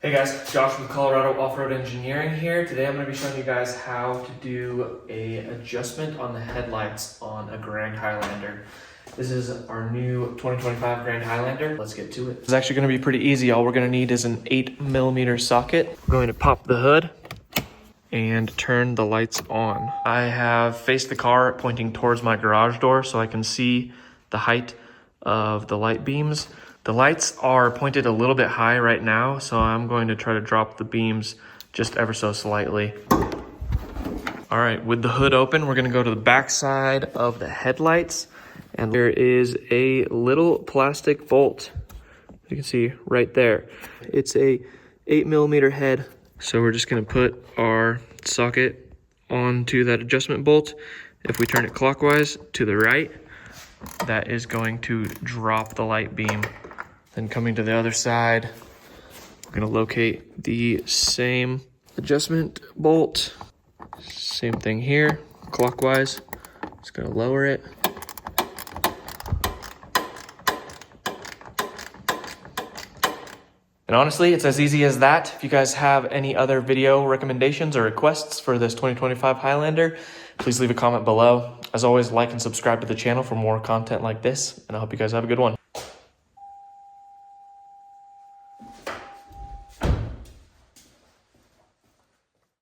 Hey guys, Josh with Colorado Off-Road Engineering here. Today I'm going to be showing you guys how to do a adjustment on the headlights on a Grand Highlander. This is our new 2025 Grand Highlander. Let's get to it. It's actually going to be pretty easy. All we're going to need is an 8mm socket. I'm going to pop the hood and turn the lights on. I have faced the car pointing towards my garage door so I can see the height of the light beams. The lights are pointed a little bit high right now, so I'm going to try to drop the beams just ever so slightly. All right, with the hood open, we're gonna go to the back side of the headlights, and there is a little plastic bolt. You can see right there. It's a 8mm head. So we're just gonna put our socket onto that adjustment bolt. If we turn it clockwise to the right, that is going to drop the light beam. Then coming to the other side, we're gonna locate the same adjustment bolt. Same thing here, clockwise. Just gonna lower it. And honestly, it's as easy as that. If you guys have any other video recommendations or requests for this 2025 Highlander, please leave a comment below. As always, like and subscribe to the channel for more content like this, and I hope you guys have a good one.